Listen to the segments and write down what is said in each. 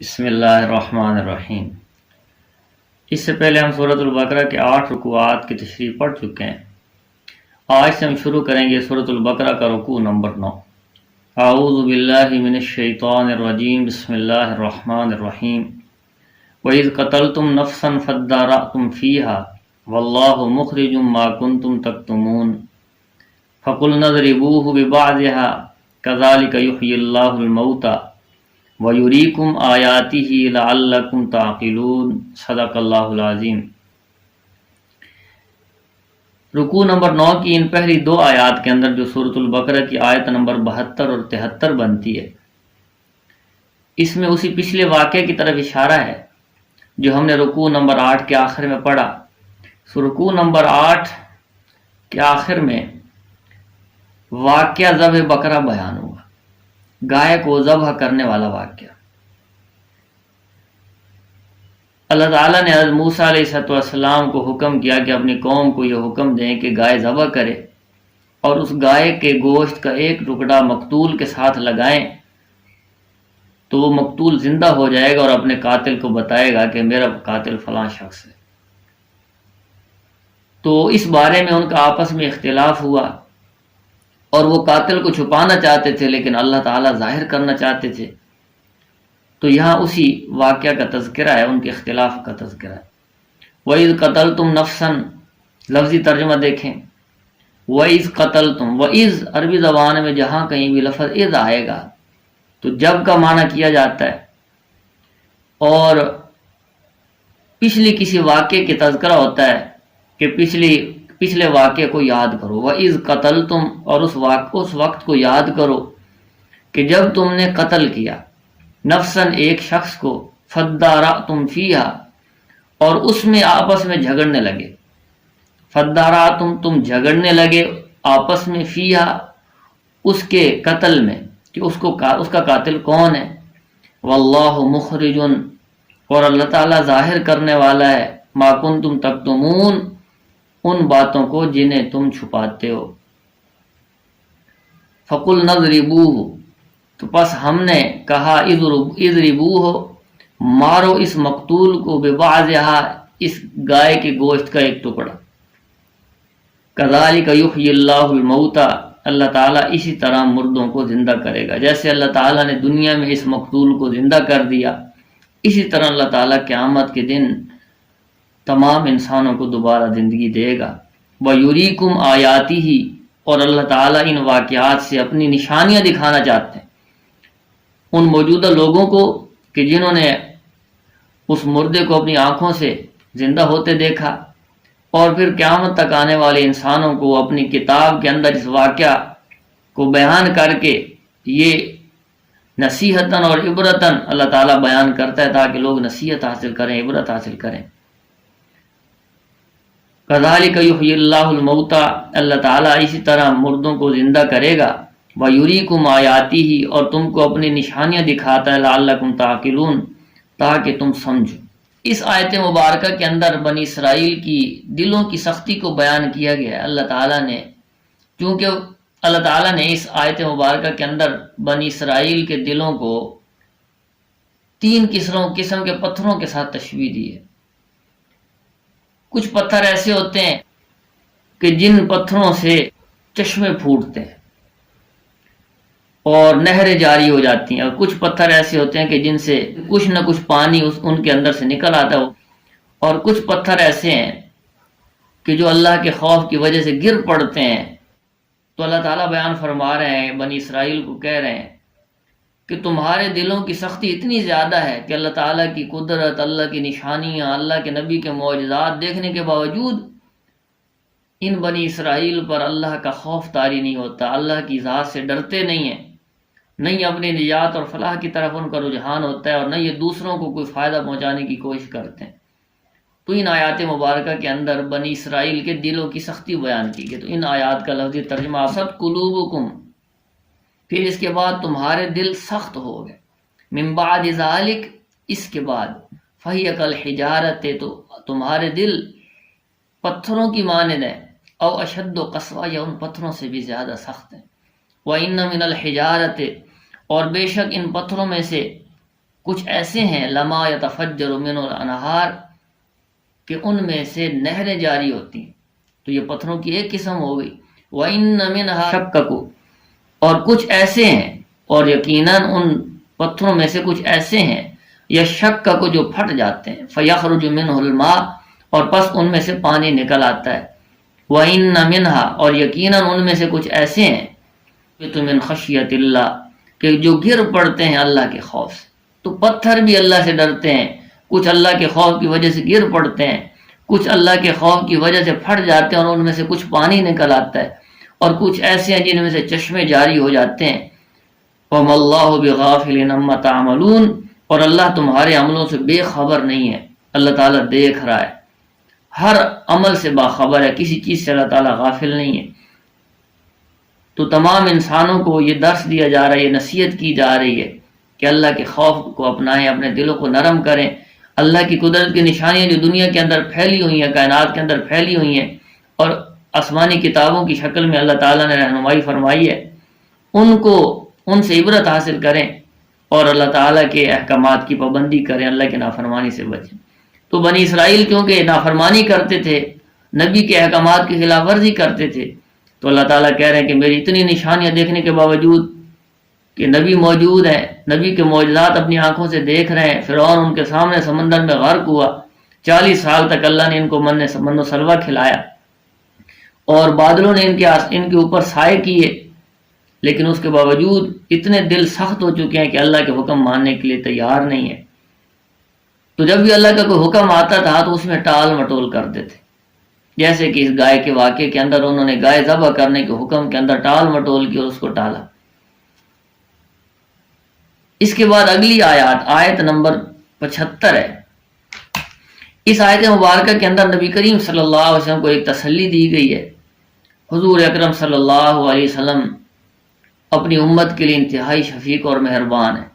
بسم اللہ الرحمن الرحیم۔ اس سے پہلے ہم سورۃ البقرہ کے 8 رکوعات کی تشریح پڑھ چکے ہیں۔ آج سے ہم شروع کریں گے سورۃ البقرہ کا رکوع نمبر 9۔ اعوذ باللہ من الشیطان الرجیم، بسم اللہ الرحمن الرحیم۔ وَإِذْ قَتَلْتُمْ نَفْسًا فَادَّارَأْتُمْ فِيهَا وَاللَّهُ مُخْرِجٌ مَا كُنْتُمْ تَكْتُمُونَ فَقُلْنَا اضْرِبُوهُ بِبَعْضِهَا كَذَلِكَ يُحْيِي اللَّهُ الْمَوْتَى وَيُرِيكُمْ آيَاتِهِ لَعَلَّكُمْ تَعْقِلُونَ۔ صدق اللہ العظیم۔ رکوع نمبر 9 کی ان پہلی 2 آیات کے اندر جو سورۃ البقرہ کی آیت نمبر 72 اور 73 بنتی ہے، اس میں اسی پچھلے واقعے کی طرف اشارہ ہے جو ہم نے رکوع نمبر 8 کے آخر میں پڑھا۔ رکوع نمبر 8 کے آخر میں واقعہ ذبح بقرہ بیان ہوا، گائے کو ذبح کرنے والا واقعہ۔ اللہ تعالیٰ نے حضرت موسیٰ علیہ السلام کو حکم کیا کہ اپنی قوم کو یہ حکم دیں کہ گائے ذبح کرے اور اس گائے کے گوشت کا ایک ٹکڑا مقتول کے ساتھ لگائیں تو وہ مقتول زندہ ہو جائے گا اور اپنے قاتل کو بتائے گا کہ میرا قاتل فلاں شخص ہے۔ تو اس بارے میں ان کا آپس میں اختلاف ہوا اور وہ قاتل کو چھپانا چاہتے تھے لیکن اللہ تعالیٰ ظاہر کرنا چاہتے تھے۔ تو یہاں اسی واقعہ کا تذکرہ ہے، ان کے اختلاف کا تذکرہ ہے۔ وَإِذْ قَتَلْتُمْ نَفْسًا، لفظی ترجمہ دیکھیں، وَإِذْ قَتَلْتُمْ، وَإِذْ عربی زبان میں جہاں کہیں بھی لفظ اذ آئے گا تو جب کا معنی کیا جاتا ہے اور پچھلی کسی واقعے کی تذکرہ ہوتا ہے کہ پچھلے واقعے کو یاد کرو۔ وَإِذْ قَتَلْتُمْ، اور اس وقت کو یاد کرو کہ جب تم نے قتل کیا، نفساً ایک شخص کو، فَادَّارَأْتُمْ فِيهَا، اور اس میں آپس میں جھگڑنے لگے۔ فَادَّارَأْتُمْ، تم جھگڑنے لگے آپس میں، فِيهَا، اس کے قتل میں کہ اس کا قاتل کون ہے۔ وَاللَّهُ مُخْرِجٌ، اور اللہ تعالیٰ ظاہر کرنے والا ہے، مَا كُنْتُمْ تَكْتُمُونَ، ان باتوں کو جنہیں تم چھپاتے ہو۔ فَقُلْنَا اضْرِبُوهُ، تو پس ہم نے کہا، اضربوہ، مارو اس مقتول کو، ببعضها، اس گائے کے گوشت کا ایک ٹکڑا۔ کذالک یحیی اللہ الموتى، اللہ تعالیٰ اسی طرح مردوں کو زندہ کرے گا۔ جیسے اللہ تعالیٰ نے دنیا میں اس مقتول کو زندہ کر دیا، اسی طرح اللہ تعالیٰ قیامت کے دن تمام انسانوں کو دوبارہ زندگی دے گا۔ وَيُرِيكُمْ آيَاتِهِ، اور اللہ تعالیٰ ان واقعات سے اپنی نشانیاں دکھانا چاہتے ہیں ان موجودہ لوگوں کو کہ جنہوں نے اس مردے کو اپنی آنکھوں سے زندہ ہوتے دیکھا، اور پھر قیامت تک آنے والے انسانوں کو اپنی کتاب کے اندر اس واقعہ کو بیان کر کے یہ نصیحتاً اور عبرتاً اللہ تعالیٰ بیان کرتا ہے تاکہ لوگ نصیحت حاصل کریں، عبرت حاصل کریں۔ کذالک یحیی اللہ الموتى، اللہ تعالیٰ اسی طرح مردوں کو زندہ کرے گا۔ وَیُرِیکُمْ آیاتِهِ، اور تم کو اپنی نشانیاں دکھاتا ہے، لعلکم تعقلون، تاکہ تم سمجھو۔ اس آیت مبارکہ کے اندر بنی اسرائیل کی دلوں کی سختی کو بیان کیا گیا ہے۔ اللہ تعالیٰ نے، چونکہ اللہ تعالیٰ نے اس آیت مبارکہ کے اندر بنی اسرائیل کے دلوں کو 3 قسم کے پتھروں کے ساتھ تشبیہ دی ہے۔ کچھ پتھر ایسے ہوتے ہیں کہ جن پتھروں سے چشمے پھوٹتے ہیں اور نہریں جاری ہو جاتی ہیں، اور کچھ پتھر ایسے ہوتے ہیں کہ جن سے کچھ نہ کچھ پانی ان کے اندر سے نکل آتا ہے، اور کچھ پتھر ایسے ہیں کہ جو اللہ کے خوف کی وجہ سے گر پڑتے ہیں۔ تو اللہ تعالیٰ بیان فرما رہے ہیں، بنی اسرائیل کو کہہ رہے ہیں کہ تمہارے دلوں کی سختی اتنی زیادہ ہے کہ اللہ تعالیٰ کی قدرت، اللہ کی نشانیاں، اللہ کے نبی کے معجزات دیکھنے کے باوجود ان بنی اسرائیل پر اللہ کا خوف طاری نہیں ہوتا، اللہ کی ذات سے ڈرتے نہیں ہیں، نہیں اپنی نجات اور فلاح کی طرف ان کا رجحان ہوتا ہے، اور نہ یہ دوسروں کو کوئی فائدہ پہنچانے کی کوشش کرتے ہیں۔ تو ان آیات مبارکہ کے اندر بنی اسرائیل کے دلوں کی سختی بیان کی گئی۔ تو ان آیات کا لفظی ترجمہ اصد قلوبکم، پھر اس کے بعد تمہارے دل سخت ہو گئے، من بعد ذالک، اس کے بعد، فہی کالحجارۃ، تو تمہارے دل پتھروں کی مانند ہیں، او اشد قسوہ، یا ان پتھروں سے بھی زیادہ سخت ہیں۔ وَإِنَّ مِنَ الْحِجَارَةِ، اور بے شک ان پتھروں میں سے کچھ ایسے ہیں لما یتفجر منہ الانہار کہ ان میں سے نہریں جاری ہوتی ہیں، تو یہ پتھروں کی ایک قسم ہو گئی۔ وَإِنَّ مِنْهَا شَقَّقُ، اور کچھ ایسے ہیں، اور یقیناً ان پتھروں میں سے کچھ ایسے ہیں یشقق جو پھٹ جاتے ہیں، فَيَخْرُجُ مِنْهُ الْمَاءُ، اور پس ان میں سے پانی نکل آتا ہے۔ وَإِنَّ مِنْهَا، اور یقیناً ان میں سے کچھ ایسے ہیں مِنْ خَشْيَةِ اللَّهِ، کہ جو گر پڑتے ہیں اللہ کے خوف سے۔ تو پتھر بھی اللہ سے ڈرتے ہیں، کچھ اللہ کے خوف کی وجہ سے گر پڑتے ہیں، کچھ اللہ کے خوف کی وجہ سے پھٹ جاتے ہیں اور ان میں سے کچھ پانی نکل آتا ہے، اور کچھ ایسے ہیں جن میں سے چشمے جاری ہو جاتے ہیں۔ وَمَا اللَّهُ بِغَافِلٍ عَمَّا تَعْمَلُونَ، اور اللہ تمہارے عملوں سے بے خبر نہیں ہے، اللہ تعالیٰ دیکھ رہا ہے، ہر عمل سے باخبر ہے، کسی چیز سے اللہ تعالیٰ غافل نہیں ہے۔ تو تمام انسانوں کو یہ درس دیا جا رہا ہے، یہ نصیحت کی جا رہی ہے کہ اللہ کے خوف کو اپنائیں، اپنے دلوں کو نرم کریں۔ اللہ کی قدرت کی نشانیاں جو دنیا کے اندر پھیلی ہوئی ہیں، کائنات کے اندر پھیلی ہوئی ہیں، اور آسمانی کتابوں کی شکل میں اللہ تعالیٰ نے رہنمائی فرمائی ہے، ان سے عبرت حاصل کریں اور اللہ تعالیٰ کے احکامات کی پابندی کریں، اللہ کی نافرمانی سے بچیں۔ تو بنی اسرائیل کیونکہ نافرمانی کرتے تھے، نبی کے احکامات کی خلاف ورزی کرتے تھے، تو اللہ تعالیٰ کہہ رہے ہیں کہ میری اتنی نشانیاں دیکھنے کے باوجود کہ نبی موجود ہیں، نبی کے معجزات اپنی آنکھوں سے دیکھ رہے ہیں، فرعون ان کے سامنے سمندر میں غرق ہوا، 40 سال تک اللہ نے ان کو من و سلوہ کھلایا، اور بادلوں نے ان کے اوپر سائے کیے، لیکن اس کے باوجود اتنے دل سخت ہو چکے ہیں کہ اللہ کے حکم ماننے کے لیے تیار نہیں ہے۔ تو جب بھی اللہ کا کوئی حکم آتا تھا تو اس میں ٹال مٹول کرتے تھے، جیسے کہ اس گائے کے واقعے کے اندر انہوں نے گائے ذبح کرنے کے حکم کے اندر ٹال مٹول کی اور اس کو ٹالا۔ اس کے بعد اگلی آیت نمبر 75 ہے۔ اس آیت مبارکہ کے اندر نبی کریم صلی اللہ علیہ وسلم کو ایک تسلی دی گئی ہے۔ حضور اکرم صلی اللہ علیہ وسلم اپنی امت کے لیے انتہائی شفیق اور مہربان ہے۔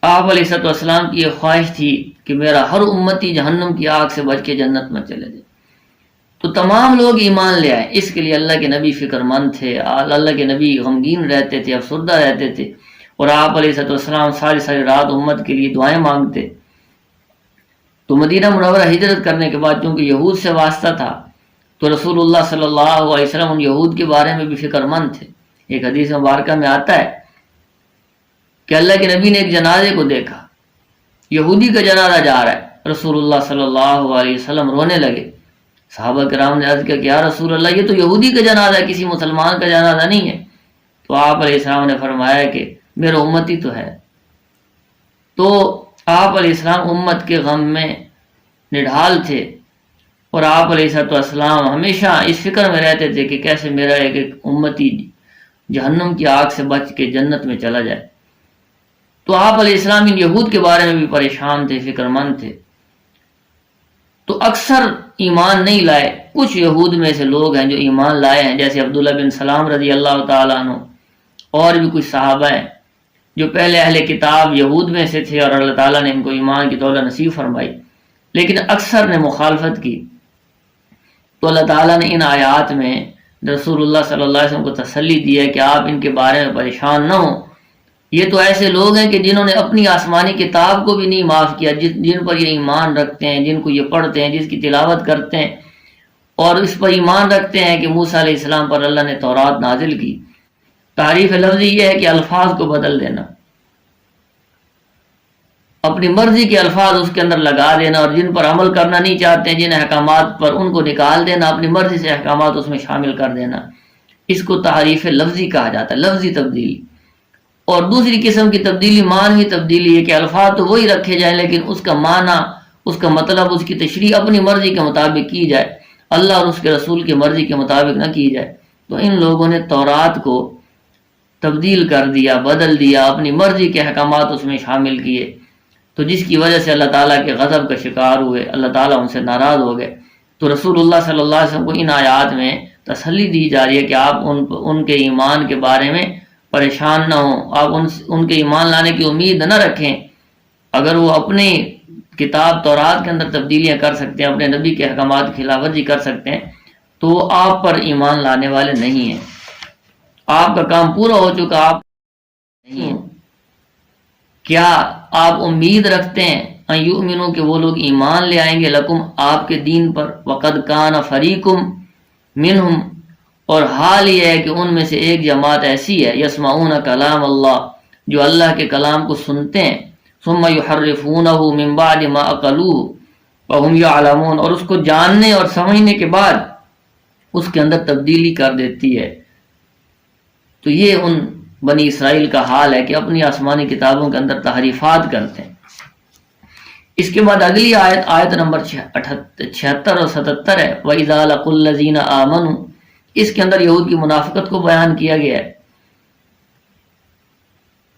آپ علیہ السلام کی یہ خواہش تھی کہ میرا ہر امتی جہنم کی آگ سے بچ کے جنت میں چلے جائے، تو تمام لوگ ایمان لے آئے۔ اس کے لیے اللہ کے نبی فکر مند تھے، اللہ کے نبی غمگین رہتے تھے، افسردہ رہتے تھے، اور آپ علیہ السلام ساری رات امت کے لیے دعائیں مانگتے۔ تو مدینہ منورہ ہجرت کرنے کے بعد چونکہ یہود سے واسطہ تھا، تو رسول اللہ صلی اللہ علیہ وسلم ان یہود کے بارے میں بھی فکر مند تھے۔ ایک حدیث مبارکہ میں آتا ہے کہ اللہ کے نبی نے ایک جنازے کو دیکھا، یہودی کا جنازہ جا رہا ہے، رسول اللہ صلی اللہ علیہ وسلم رونے لگے۔ صحابہ کرام نے عرض کیا کہ یا رسول اللہ، یہ تو یہودی کا جنازہ ہے، کسی مسلمان کا جنازہ نہیں ہے۔ تو آپ علیہ السلام نے فرمایا کہ میرا امتی تو ہے۔ تو آپ علیہ السلام امت کے غم میں نڈھال تھے، اور آپ علیہ السلام ہمیشہ اس فکر میں رہتے تھے کہ کیسے میرا ایک امتی جہنم کی آگ سے بچ کے جنت میں چلا جائے۔ تو آپ علیہ السلام ان یہود کے بارے میں بھی پریشان تھے، فکر مند تھے۔ تو اکثر ایمان نہیں لائے، کچھ یہود میں سے لوگ ہیں جو ایمان لائے ہیں، جیسے عبداللہ بن سلام رضی اللہ تعالیٰ عنہ، اور بھی کچھ صحابہ ہیں جو پہلے اہل کتاب یہود میں سے تھے اور اللہ تعالیٰ نے ان کو ایمان کی دولت نصیب فرمائی، لیکن اکثر نے مخالفت کی۔ تو اللہ تعالیٰ نے ان آیات میں رسول اللہ صلی اللہ علیہ وسلم کو تسلی دی ہے کہ آپ ان کے بارے میں پریشان نہ ہوں، یہ تو ایسے لوگ ہیں کہ جنہوں نے اپنی آسمانی کتاب کو بھی نہیں معاف کیا، جن پر یہ ایمان رکھتے ہیں، جن کو یہ پڑھتے ہیں، جس کی تلاوت کرتے ہیں، اور اس پر ایمان رکھتے ہیں کہ موسیٰ علیہ السلام پر اللہ نے تورات نازل کی۔ تعریف لفظی یہ ہے کہ الفاظ کو بدل دینا، اپنی مرضی کے الفاظ اس کے اندر لگا دینا، اور جن پر عمل کرنا نہیں چاہتے ہیں، جن احکامات پر، ان کو نکال دینا، اپنی مرضی سے احکامات اس میں شامل کر دینا۔ اس کو تعریف لفظی کہا جاتا ہے، لفظی تبدیلی۔ اور دوسری قسم کی تبدیلی معنوی تبدیلی ہے کہ الفاظ تو وہی رکھے جائیں لیکن اس کا معنی، اس کا مطلب، اس کی تشریح اپنی مرضی کے مطابق کی جائے، اللہ اور اس کے رسول کی مرضی کے مطابق نہ کی جائے۔ تو ان لوگوں نے تورات کو تبدیل کر دیا، بدل دیا، اپنی مرضی کے احکامات اس میں شامل کیے، تو جس کی وجہ سے اللہ تعالیٰ کے غضب کا شکار ہوئے، اللہ تعالیٰ ان سے ناراض ہو گئے۔ تو رسول اللہ صلی اللہ علیہ وسلم کو ان آیات میں تسلی دی جا رہی ہے کہ آپ ان کے ایمان کے بارے میں پریشان نہ ہوں، آپ ان کے ایمان لانے کی امید نہ رکھیں۔ اگر وہ اپنی کتاب تورات کے اندر تبدیلیاں کر سکتے ہیں، اپنے نبی کے احکامات کی خلاف ورزی کر سکتے ہیں، تو وہ آپ پر ایمان لانے والے نہیں ہیں، آپ کا کام پورا ہو چکا، آپ نہیں ہیں۔ کیا آپ امید رکھتے ہیں ان یؤمنوا کہ وہ لوگ ایمان لے آئیں گے لکم آپ کے دین پر، وقد کان فریقم منہم اور حال یہ ہے کہ ان میں سے ایک جماعت ایسی ہے یسمعون کلام اللہ جو اللہ کے کلام کو سنتے ہیں، ثم یحرفونہ من بعد ما عقلوہ وہم یعلمون اور اس کو جاننے اور سمجھنے کے بعد اس کے اندر تبدیلی کر دیتی ہے۔ تو یہ ان بنی اسرائیل کا حال ہے کہ اپنی آسمانی کتابوں کے اندر تحریفات کرتے ہیں۔ اس کے بعد اگلی آیت نمبر 76 اور 77 ہے وَإِذَا لَقُوا الَّذِينَ آمَنُوا، اس کے اندر یہود کی منافقت کو بیان کیا گیا ہے۔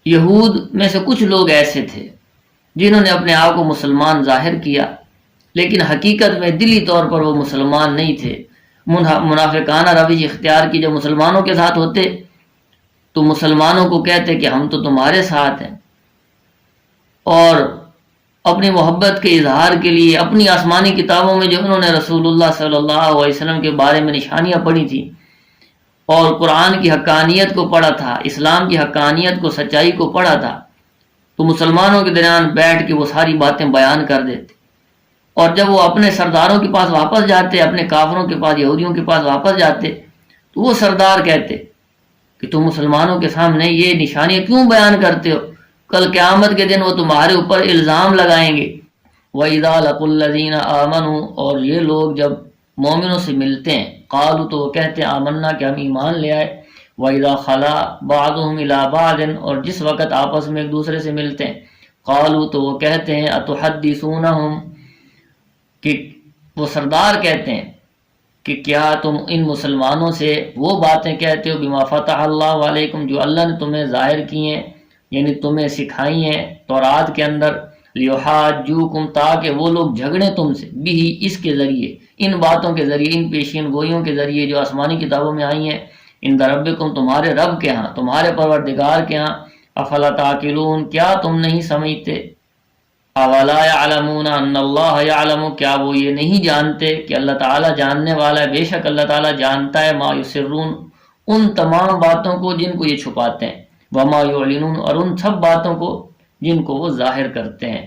یہود میں سے کچھ لوگ ایسے تھے جنہوں نے اپنے آپ کو مسلمان ظاہر کیا، لیکن حقیقت میں دلی طور پر وہ مسلمان نہیں تھے، منافقانہ روش اختیار کی۔ جب مسلمانوں کے ساتھ ہوتے تو مسلمانوں کو کہتے کہ ہم تو تمہارے ساتھ ہیں، اور اپنی محبت کے اظہار کے لیے اپنی آسمانی کتابوں میں جو انہوں نے رسول اللہ صلی اللہ علیہ وسلم کے بارے میں نشانیاں پڑھی تھیں اور قرآن کی حقانیت کو پڑھا تھا، اسلام کی حقانیت کو، سچائی کو پڑھا تھا، تو مسلمانوں کے درمیان بیٹھ کے وہ ساری باتیں بیان کر دیتے، اور جب وہ اپنے سرداروں کے پاس واپس جاتے، اپنے کافروں کے پاس، یہودیوں کے پاس واپس جاتے، تو وہ سردار کہتے کہ تم مسلمانوں کے سامنے یہ نشانیاں کیوں بیان کرتے ہو؟ کل قیامت کے دن وہ تمہارے اوپر الزام لگائیں گے۔ وَإِذَا لَقُوا الَّذِينَ آمَنُوا اور یہ لوگ جب مومنوں سے ملتے ہیں، قالوا تو وہ کہتے ہیں آمنا کہ ہم ایمان لے آئے، وَإِذَا خَلَا بَعْضُهُمْ إِلَىٰ بَعْضٍ اور جس وقت آپس میں ایک دوسرے سے ملتے ہیں، قالوا تو وہ کہتے ہیں أَتُحَدِّثُونَهُمْ کہ وہ سردار کہتے ہیں کہ کیا تم ان مسلمانوں سے وہ باتیں کہتے ہو بما فتح اللہ علیکم جو اللہ نے تمہیں ظاہر کی ہیں، یعنی تمہیں سکھائی ہیں تورات کے اندر، لیحاجوکم تاکہ وہ لوگ جھگڑیں تم سے، بھی اس کے ذریعے، ان باتوں کے ذریعے، ان پیشین گوئیوں کے ذریعے جو آسمانی کتابوں میں آئی ہیں، عند ربکم تمہارے رب کے ہاں، تمہارے پروردگار کے ہاں، افلا تعقلون کیا تم نہیں سمجھتے، اولا یعلمون ان اللہ یعلم کیا وہ یہ نہیں جانتے کہ اللہ تعالیٰ جاننے والا ہے، بے شک اللہ تعالیٰ جانتا ہے ما یسرون ان تمام باتوں کو جن کو یہ چھپاتے ہیں، وما یعلنون اور ان سب باتوں کو جن کو وہ ظاہر کرتے ہیں۔